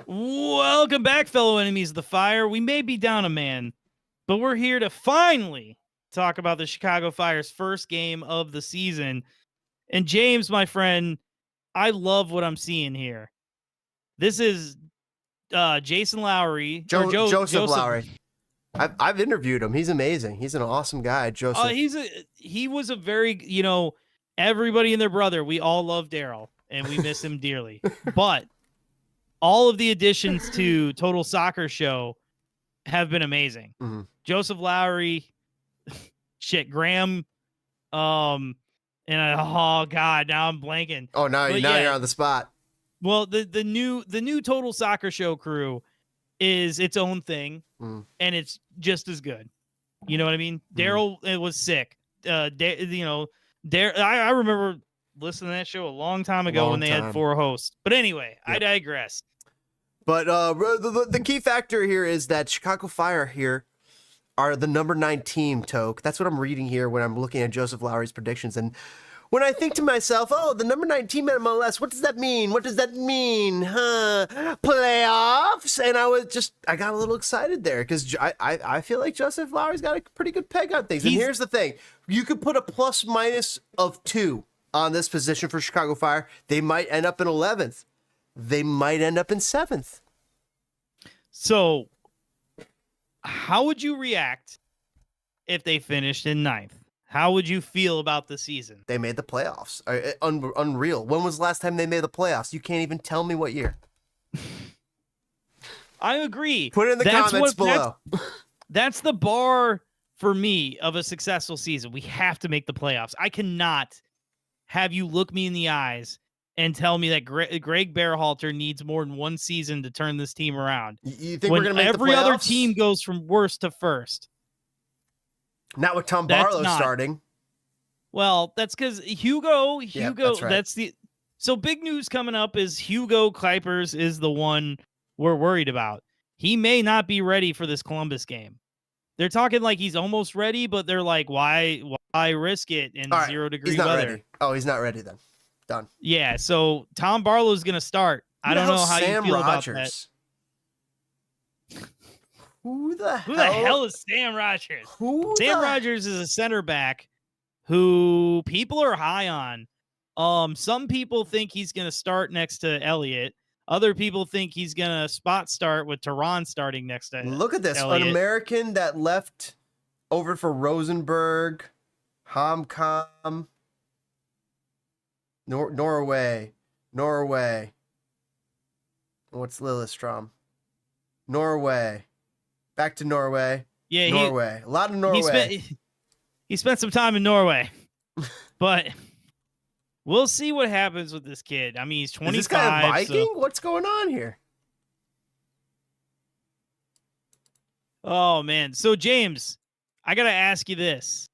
Welcome back, fellow enemies of the fire. We may be down a man, but we're here to finally talk about the Chicago Fire's first game of the season. And James, my friend, I love what I'm seeing here. This is Jason Lowry. Joseph Lowry. I've interviewed him. He's amazing. He's an awesome guy, Joseph. He was a very, everybody and their brother. We all love Daryl, and we miss him dearly. But all of the additions to Total Soccer Show have been amazing. Mm-hmm. Joseph Lowry, Graham, oh God, now I'm blanking. Oh, now you're on the spot. Well, the new Total Soccer Show crew is its own thing, and it's just as good. You know what I mean? Daryl, it was sick. I remember listening to that show a long time ago when they had 4 hosts. But anyway, yep. I digress. But the key factor here is that Chicago Fire here are the number 9 team, Toke. That's what I'm reading here when I'm looking at Joseph Lowry's predictions. And when I think to myself, oh, the number 9 team at MLS, what does that mean? What does that mean? Playoffs? And I got a little excited there because I feel like Joseph Lowry's got a pretty good peg on things. And here's the thing. You could put a plus minus of 2 on this position for Chicago Fire. They might end up in 11th. They might end up in 7th. So how would you react if they finished in 9th? How would you feel about the season? They made the playoffs. Unreal. When was the last time they made the playoffs? You can't even tell me what year. I agree. Put it in the comments below. That's the bar for me of a successful season. We have to make the playoffs. I cannot have you look me in the eyes and tell me that Greg Berhalter needs more than 1 season to turn this team around. You think we're going to make the playoffs? Every other team goes from worst to first. Not with Tom Barlow starting. Well, that's because Hugo, that's right. So big news coming up is Hugo Kuipers is the one we're worried about. He may not be ready for this Columbus game. They're talking like he's almost ready, but they're like, why risk it in 0 degree weather? Ready. Oh, he's not ready then. Done. Yeah, so Tom Barlow's going to start. I don't know how you feel about that. Who the hell is Sam Rogers? Sam Rogers is a center back who people are high on. Some people think he's going to start next to Elliott. Other people think he's going to spot start with Tehran starting next to Look at this. Elliott. An American that left over for Rosenborg, HamKam, Norway. What's Lillestrøm? Norway. Back to Norway. Yeah, Norway. A lot of Norway. He spent some time in Norway. But we'll see what happens with this kid. I mean, he's 25. Is this guy a Viking? So... What's going on here? Oh, man. So, James, I got to ask you this.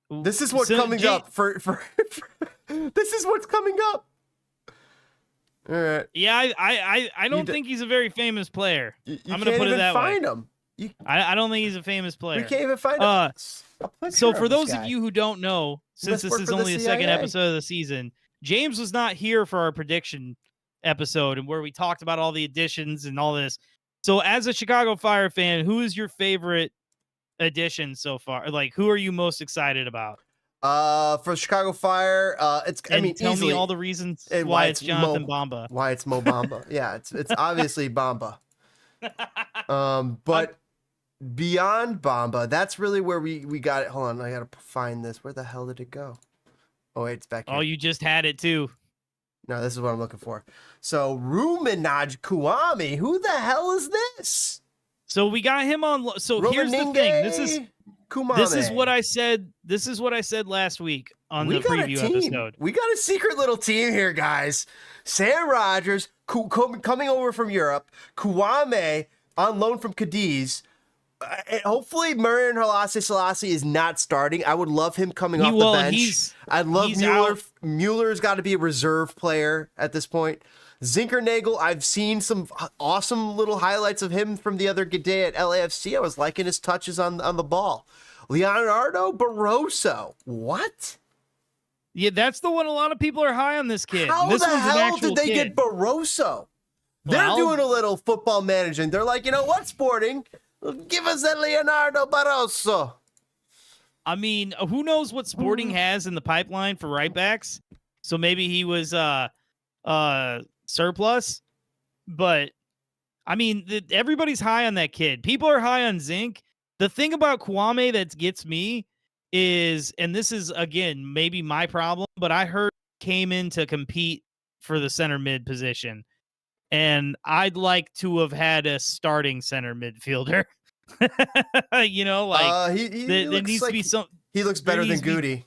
This is what's coming up for this is what's coming up. All right. Yeah, I don't think he's a very famous player. I'm going to put it that way. Him. I don't think he's a famous player. We can't even find him. So for those of you who don't know, since this is only the second episode of the season, James was not here for our prediction episode and where we talked about all the additions and all this. So as a Chicago Fire fan, who is your favorite addition so far? Like, who are you most excited about? For Chicago Fire, tell me all the reasons why it's Jonathan Bamba. Why it's Mo Bamba. Yeah, it's obviously Bamba. But beyond Bamba, that's really where we got it. Hold on, I gotta find this. Where the hell did it go? Oh wait, it's back here. Oh, you just had it too. No, this is what I'm looking for. So Ruminaj Kouame, who the hell is this? So we got him on. So here's the thing. This is what I said. This is what I said last week on the preview episode. We got a secret little team here, guys. Sam Rogers coming over from Europe. Kouame on loan from Cadiz. Hopefully, Marian Selassie is not starting. I would love him coming off the bench. I'd love Mueller. Mueller's got to be a reserve player at this point. Zinkernagel, I've seen some awesome little highlights of him from the other day at LAFC. I was liking his touches on the ball. Leonardo Barroso. What? Yeah, that's the one a lot of people are high on this kid. How the hell did they get Barroso? They're doing a little football managing. They're like, you know what, Sporting? Give us that Leonardo Barroso. I mean, who knows what Sporting has in the pipeline for right backs? So maybe he was surplus. But I mean, everybody's high on that kid. People are high on Zink. The thing about Kwame that gets me is, and this is again maybe my problem, but I heard he came in to compete for the center mid position, and I'd like to have had a starting center midfielder. You know, like there needs to be some. He looks better than Goody.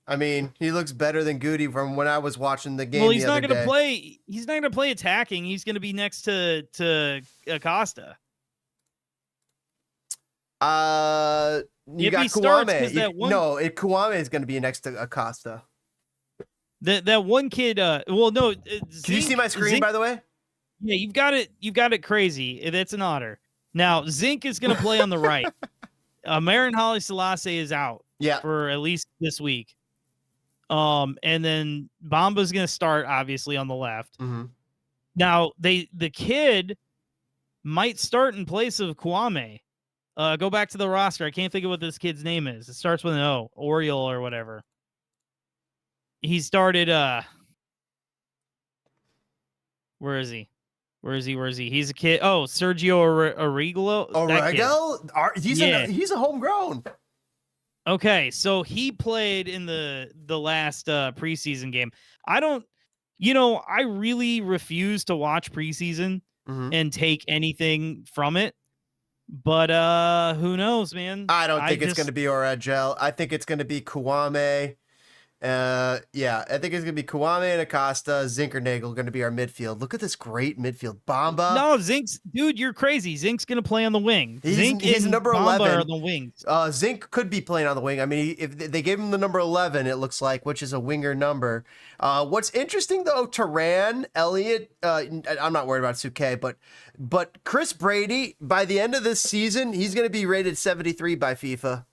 I mean, he looks better than Goody from when I was watching the game. Well, he's not going to play. He's not going to play attacking. He's going to be next to Acosta. You got Kwame. Kwame is going to be next to Acosta. That one kid. Well, no. Zink, can you see my screen, by the way? Yeah, you've got it. You've got it crazy. That's an honor. Now, Zink is going to play on the right. Marin Haile Selassie is out. Yeah. For at least this week. And then Bamba's going to start obviously on the left. Mm-hmm. Now the kid might start in place of Kwame. Go back to the roster. I can't think of what this kid's name is. It starts with an O, Oriole or whatever. He started. Where is he? He's a kid. Oh, Sergio Arrigolo. He's he's a homegrown. Okay, so he played in the last preseason game. I really refuse to watch preseason and take anything from it. But who knows, man? I don't think it's going to be Oragel. I think it's going to be Kwame. I think it's going to be Kwame and Acosta. Zinkernagel going to be our midfield. Look at this great midfield. Bamba. No, Zink's, dude, you're crazy. Zink's going to play on the wing. He's number 11. Bamba are on the wings. Zink could be playing on the wing. I mean, if they gave him the number 11, it looks like, which is a winger number. What's interesting, though, Turan, Elliott, I'm not worried about Suke, but Chris Brady, by the end of this season, he's going to be rated 73 by FIFA.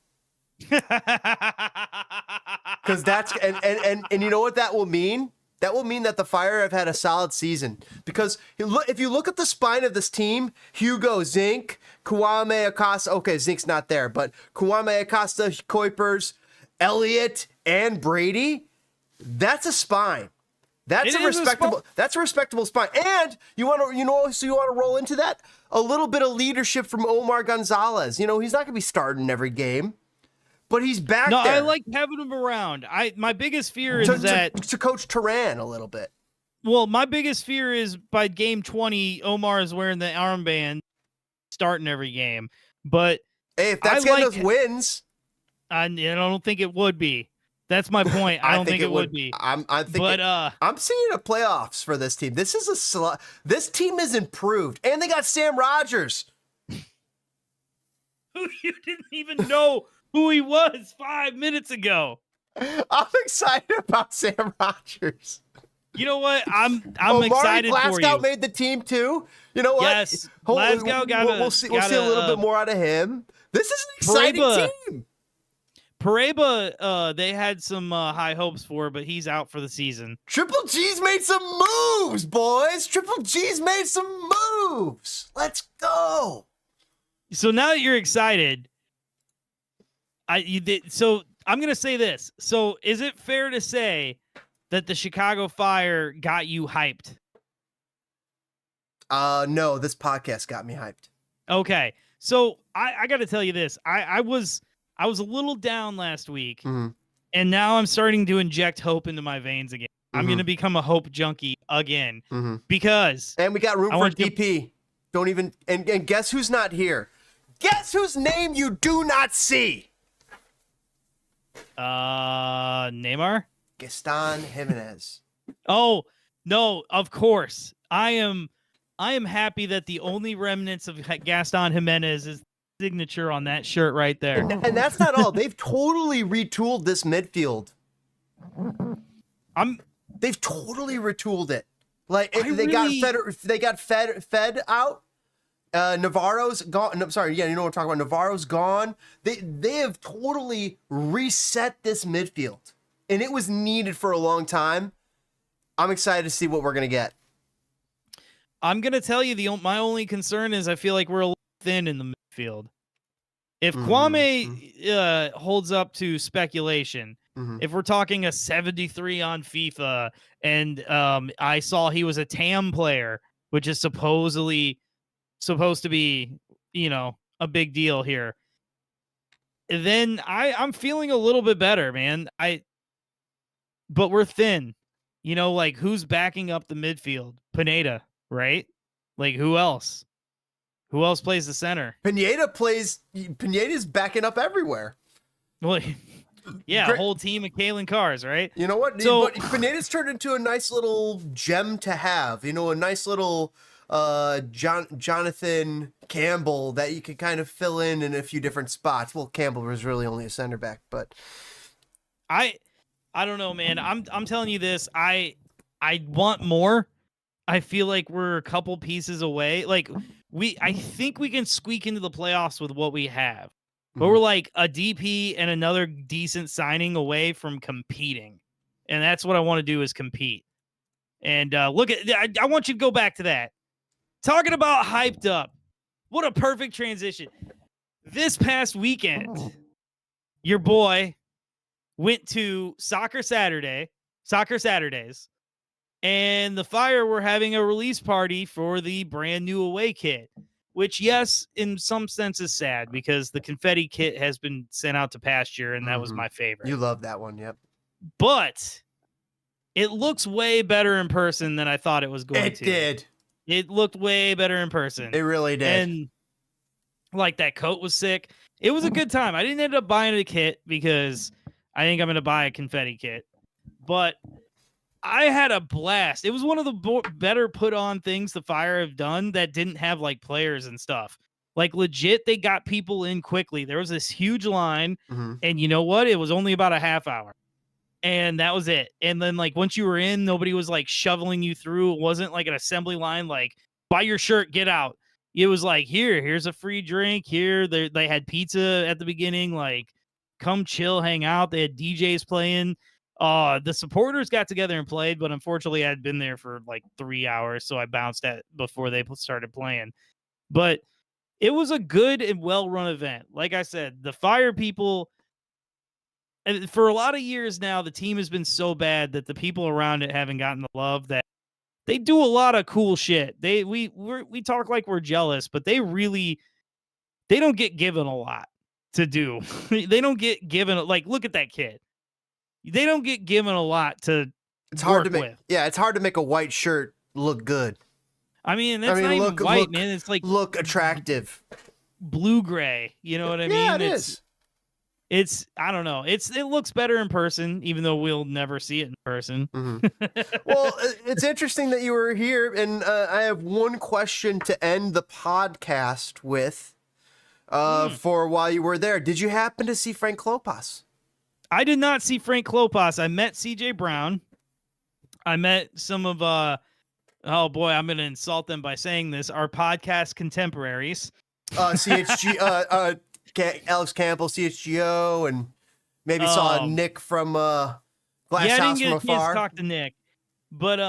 Because that's and you know what that will mean? That will mean that the Fire have had a solid season. Because if you look at the spine of this team, Hugo, Zink, Kwame, Acosta. Okay, Zink's not there, but Kwame, Acosta, Kuipers, Elliott, and Brady. That's a spine. That's a respectable spine. And you want to roll into that a little bit of leadership from Omar Gonzalez. You know, he's not going to be starting every game. But he's back there. No, I like having him around. My biggest fear is to coach Turan a little bit. Well, my biggest fear is by game 20, Omar is wearing the armband, starting every game. But hey, if that's getting us wins, I don't think it would be. That's my point. I don't think it would be. I'm seeing a playoffs for this team. This team is improved, and they got Sam Rogers, who you didn't even know who he was 5 minutes ago. I'm excited about Sam Rogers. You know what? I'm excited for you. Glasgow made the team too. You know what? Yes, Glasgow we'll see a little bit more out of him. This is an exciting team. Pareba, they had some high hopes for, but he's out for the season. Triple G's made some moves, boys. Triple G's made some moves. Let's go. So now that you're excited, so I'm going to say this. So is it fair to say that the Chicago Fire got you hyped? No, this podcast got me hyped. Okay. So I got to tell you this. I was a little down last week, and now I'm starting to inject hope into my veins again. I'm going to become a hope junkie again because... And we got room for DP. Don't even... And guess who's not here? Guess whose name you do not see? Neymar? Gaston Jimenez. Oh, no, of course. I am happy that the only remnants of Gaston Jimenez is signature on that shirt right there. And that's not all. They've totally retooled this midfield. They've totally retooled it. Like they got Fed out. Navarro's gone. No, sorry, yeah, you know what I'm talking about. Navarro's gone. They have totally reset this midfield, and it was needed for a long time. I'm excited to see what we're gonna get. I'm gonna tell you my only concern is I feel like we're a little thin in the midfield. If Kwame holds up to speculation, if we're talking a 73 on FIFA, and I saw he was a TAM player, which is supposedly supposed to be, a big deal here, then I'm feeling a little bit better, man. But we're thin. Like, who's backing up the midfield? Pineda, right? Like, who else? Who else plays the center? Pineda's backing up everywhere. Well, yeah, a whole team of Kalen Cars, right? You know what? So, but Pineda's turned into a nice little gem to have. A nice little Jonathan Campbell that you can kind of fill in a few different spots. Well, Campbell was really only a center back, but I don't know, man. I'm telling you this. I want more. I feel like we're a couple pieces away. Like, I think we can squeak into the playoffs with what we have. But we're like a DP and another decent signing away from competing. And that's what I want to do, is compete. And look at, I want you to go back to that. Talking about hyped up. What a perfect transition. This past weekend, your boy went to Soccer Saturdays, and the Fire were having a release party for the brand new away kit, which, yes, in some sense is sad because the confetti kit has been sent out to pasture, and that was my favorite. You love that one, yep. But it looks way better in person than I thought it was going to. It did. It looked way better in person. It really did. And like, that coat was sick. It was a good time. I didn't end up buying a kit because I think I'm going to buy a confetti kit. But I had a blast. It was one of the better put on things the Fire have done that didn't have like players and stuff. Like, legit, they got people in quickly. There was this huge line, and you know what? It was only about a half hour. And that was it. And then, like, once you were in, nobody was like shoveling you through. It wasn't like an assembly line, like, buy your shirt, get out. It was like, here's a free drink. Here, they had pizza at the beginning. Like, come chill, hang out. They had DJs playing. The supporters got together and played, but unfortunately I'd been there for like 3 hours, so I bounced before they started playing. But it was a good and well-run event. Like I said, the Fire people, and for a lot of years now, the team has been so bad that the people around it haven't gotten the love that they do a lot of cool shit. We talk like we're jealous, but they don't get given a lot to do. They don't get given, like, look at that kid. They don't get given a lot to work with. Yeah, it's hard to make a white shirt look good. I mean, that's not even white, man. It's like look attractive. Blue-gray. You know what I mean? Yeah, it is. It's, I don't know. It looks better in person, even though we'll never see it in person. Well, it's interesting that you were here, and I have one question to end the podcast with for while you were there. Did you happen to see Frank Klopas? I did not see Frank Klopas. I met CJ Brown. I met some of, oh boy, I'm going to insult them by saying this, our podcast contemporaries. CHG, Alex Campbell, CHGO, and maybe saw Nick from Glass House from afar. Yeah, I didn't talk to Nick. But,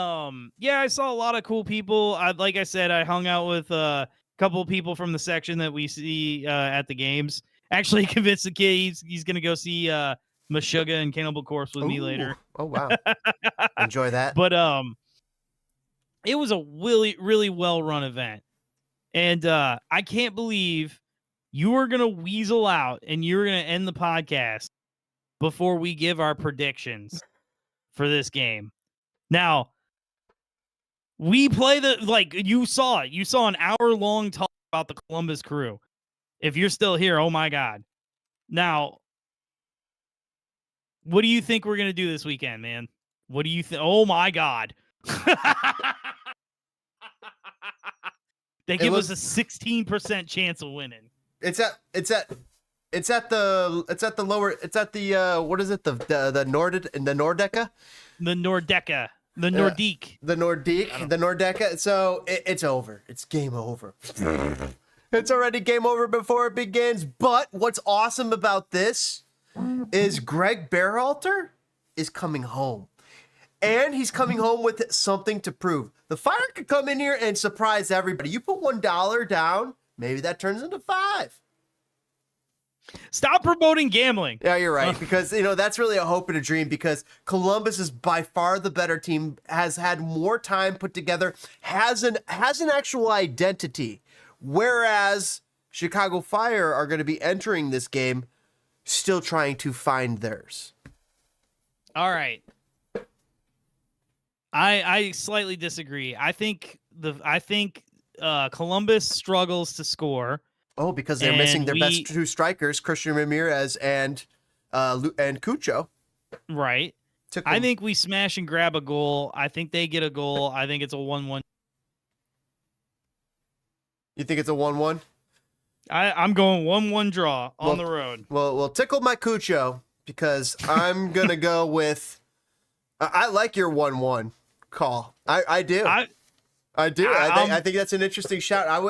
yeah, I saw a lot of cool people. Like I said, I hung out with a couple of people from the section that we see at the games. Actually convinced the kid he's going to go see Meshuggah and Cannibal Corpse with me later. Oh, wow. Enjoy that. But it was a really, really well-run event. And I can't believe you were going to weasel out and you were going to end the podcast before we give our predictions for this game. Now, we play you saw it. You saw an hour-long talk about the Columbus Crew. If you're still here, oh my God. Now, what do you think we're going to do this weekend, man? What do you think? Oh my God. They give us a 16% chance of winning. It's at the what is it? The Nordica? The Nordique. The Nordica. So it's over. It's game over. It's already game over before it begins. But what's awesome about this is Greg Berhalter is coming home. And he's coming home with something to prove. The Fire could come in here and surprise everybody. You put $1 down, maybe that turns into $5. Stop promoting gambling. Yeah, you're right. Because, that's really a hope and a dream because Columbus is by far the better team, has had more time put together, has an actual identity. Whereas Chicago Fire are going to be entering this game still trying to find theirs. All right. I slightly disagree. I think Columbus struggles to score. Oh, because they're missing their best two strikers, Christian Ramirez and Cucho. Right. I think we smash and grab a goal. I think they get a goal. I think it's a 1-1. You think it's a 1-1? I'm going 1-1 draw on the road. Well, tickle my Cucho because I'm going to go with I like your 1-1 call. I do. I do. I think that's an interesting shot. I'm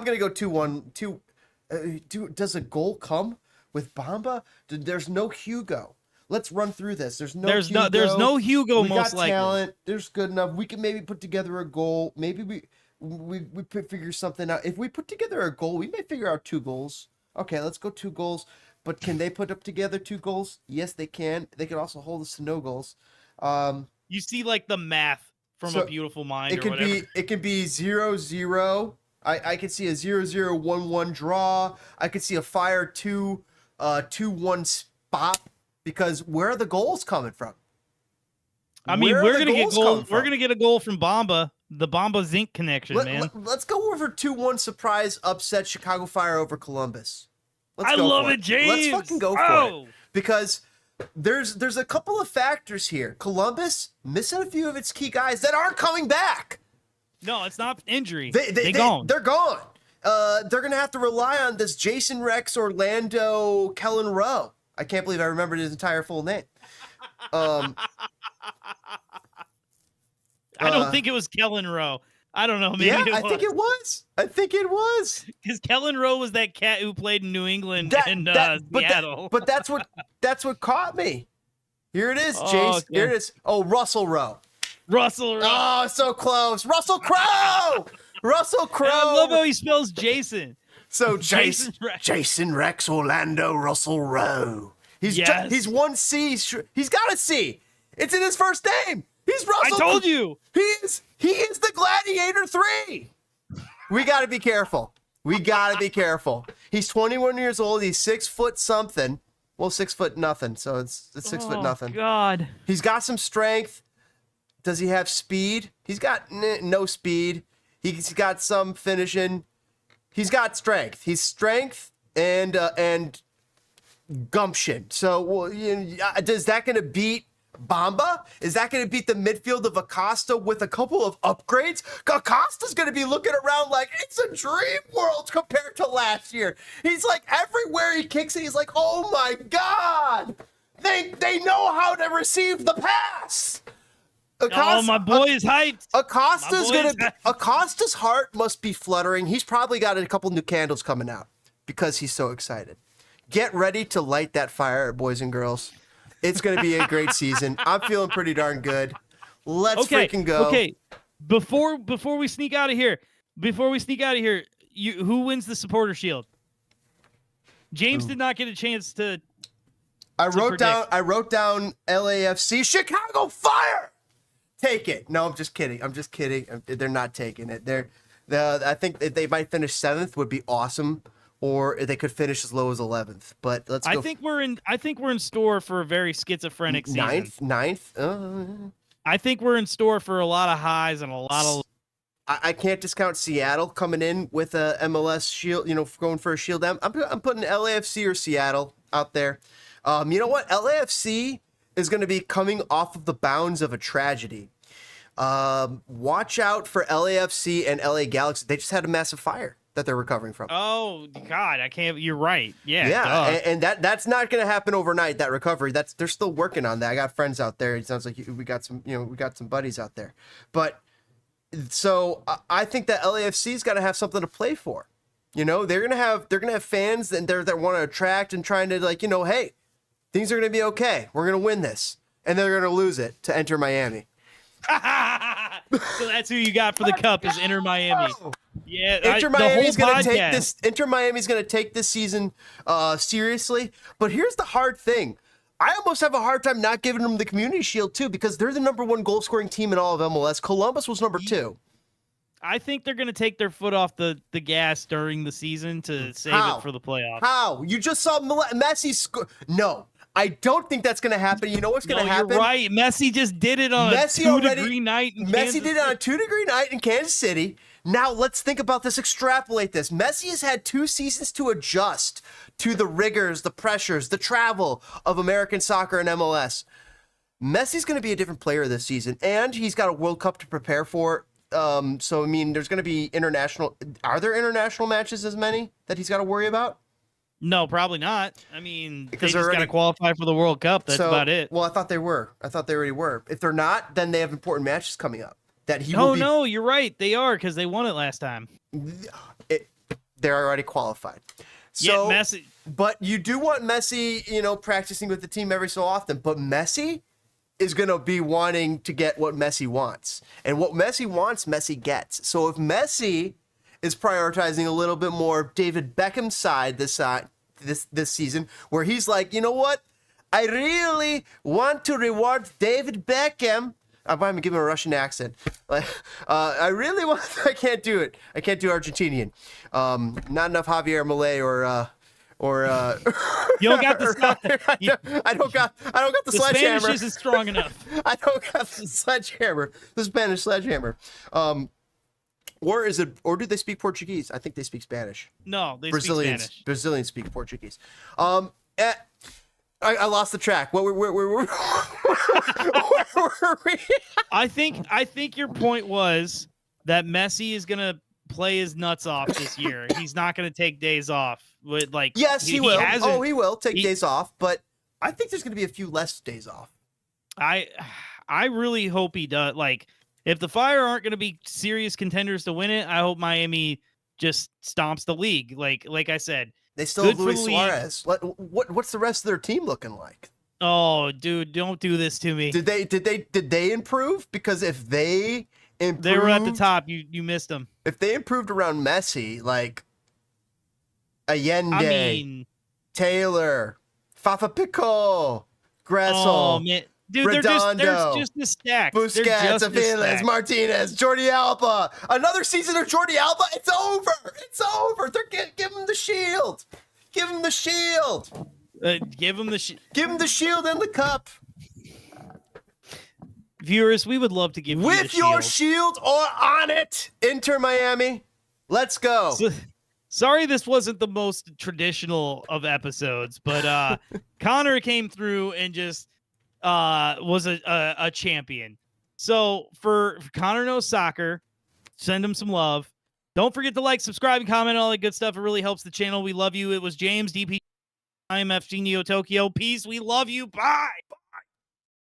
going to go 2-1. Does a goal come with Bamba? There's no Hugo. Let's run through this. There's no Hugo. We most likely. Talent. There's good enough. We can maybe put together a goal. Maybe we figure something out. If we put together a goal, we may figure out 2 goals. Okay, let's go 2 goals. But can they put up together 2 goals? Yes, they can. They can also hold us to no goals. You see, like the math from A Beautiful Mind. It could be 0-0. I could see a 0-0, 1-1 draw. I could see a Fire 2-1 spot because where are the goals coming from? I mean, we're gonna get goal. We're gonna get a goal from Bamba, the Bamba Zinc connection, man. Let's go over 2-1 surprise upset Chicago Fire over Columbus. I love it, James. Let's fucking go for it because there's a couple of factors here. Columbus missing a few of its key guys that aren't coming back. No, it's not injury. They're gone. They're gone. They're gonna have to rely on this Jason Rex Orlando Kellen Rowe. I can't believe I remembered his entire full name. I don't think it was Kellen Rowe. I don't know. Maybe I think it was. Because Kellen Rowe was that cat who played in New England and Seattle. But that's what caught me. Here it is, Jace. Okay. Here it is. Oh, Russell Rowe. Oh, so close. Russell Crowe. Russell Crowe. I love how he spells Jason. So Jason Rex Orlando Russell Rowe. He's 1 C. He's got a C. It's in his first name. He's Russell. I told you. He is the Gladiator 3. We got to be careful. He's 21 years old. He's 6 foot something. Well, 6 foot nothing. So it's 6 foot nothing. God. He's got some strength. Does he have speed? He's got no speed. He's got some finishing. He's got strength. He's strength and gumption. So, is that going to beat Bamba? Is that going to beat the midfield of Acosta with a couple of upgrades? Acosta's going to be looking around like it's a dream world compared to last year. He's like everywhere he kicks it, he's like, oh my God, they know how to receive the pass. My boy is hyped. Acosta's heart must be fluttering. He's probably got a couple new candles coming out because he's so excited. Get ready to light that fire, boys and girls. It's going to be a great season. I'm feeling pretty darn good. Let's freaking go. Okay. Before we sneak out of here, who wins the supporter shield? James did not get a chance to. I wrote down LAFC Chicago Fire. Take it. No, I'm just kidding. They're not taking it. I think they might finish 7th would be awesome. Or they could finish as low as 11th. But let's go. I think we're in store for a very schizophrenic season. Ninth. I think we're in store for a lot of highs and a lot of. I can't discount Seattle coming in with a MLS shield. Going for a shield. I'm putting LAFC or Seattle out there. You know what? LAFC is going to be coming off of the bounds of a tragedy. Watch out for LAFC and LA Galaxy. They just had a massive fire that they're recovering from. Oh God, I can't. You're right. Yeah. And that's not going to happen overnight. That recovery. They're still working on that. I got friends out there. It sounds like we got some buddies out there. But so I think that LAFC's got to have something to play for. They're gonna have fans that want to attract and trying to hey, things are gonna be okay. We're gonna win this. and they're going to lose it to Enter Miami. So that's who you got for the cup is Inter Miami. Yeah, Inter Miami's going to take this. Inter Miami's going to take this season seriously. But here's the hard thing: I almost have a hard time not giving them the Community Shield too, because they're the #1 goal scoring team in all of MLS. Columbus was number 2. I think they're going to take their foot off the gas during the season to save it for the playoffs. How? You just saw Messi score. No. I don't think that's going to happen. You know what's going to happen? You're right. Messi just did it on a 2-degree night in Kansas City. Messi did it on a 2-degree night in Kansas City. Now let's think about this, extrapolate this. Messi has had 2 seasons to adjust to the rigors, the pressures, the travel of American soccer and MLS. Messi's going to be a different player this season, and he's got a World Cup to prepare for. So, I mean, there's going to be international. Are there international matches as many that he's got to worry about? No, probably not. I mean, because they just got to qualify for the World Cup. That's about it. Well, I thought they were. I thought they already were. If they're not, then they have important matches coming up. That he will be... No, you're right. They are, because they won it last time. They're already qualified. So, yeah, Messi. But you do want Messi, practicing with the team every so often. But Messi is going to be wanting to get what Messi wants. And what Messi wants, Messi gets. So if Messi is prioritizing a little bit more David Beckham's side this season, where he's like, you know what? I really want to reward David Beckham. I'm giving him a Russian accent. I really want. I can't do it. I can't do Argentinian. Not enough Javier Milei or you don't got the stuff. I don't got the sledgehammer. Spanish isn't strong enough. I don't got the sledgehammer. The Spanish sledgehammer. Or do they speak Portuguese? I think they speak Spanish. No, they speak Spanish. Brazilians speak Portuguese. I lost the track. Where were we? I think your point was that Messi is gonna play his nuts off this year. He's not gonna take days off. Yes, he will. He will take days off, but I think there's gonna be a few less days off. I really hope he does. Like, if the Fire aren't gonna be serious contenders to win it, I hope Miami just stomps the league. Like I said. They still have Luis Suarez. What's the rest of their team looking like? Oh, dude, don't do this to me. Did they improve? Because if they improved, they were at the top. You missed them. If they improved around Messi, like Allende, Taylor, Fafa Pico, Gressel, oh man, dude, Redondo, they're just a stack. Busquets, Aviles, Martinez, Jordi Alba. Another season of Jordi Alba. It's over. It's over. Give him the shield. Give him the shield. Give him the Give him the shield and the cup. Viewers, we would love to give you the shield. With your shield or on it, Inter Miami. Let's go. Sorry this wasn't the most traditional of episodes, but Connor came through and just was a champion. So for Connor Knows Soccer, send him some love. Don't forget to like, subscribe, and comment, all that good stuff. It really helps the channel. We love you. It was James, DP, IMF, Genio, Tokyo. Peace. We love you. Bye.